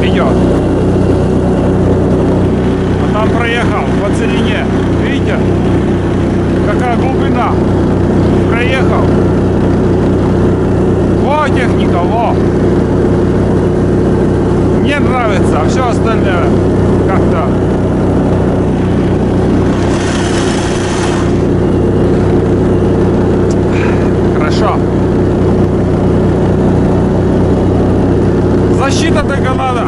Идет. А там проехал по целине. Видите? Какая глубина. Проехал. Во, техника, во. Мне нравится, а все остальное как-то. Хорошо. Защита только надо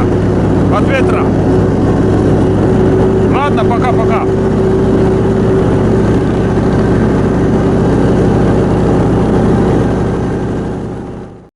от ветра. Ладно, пока-пока.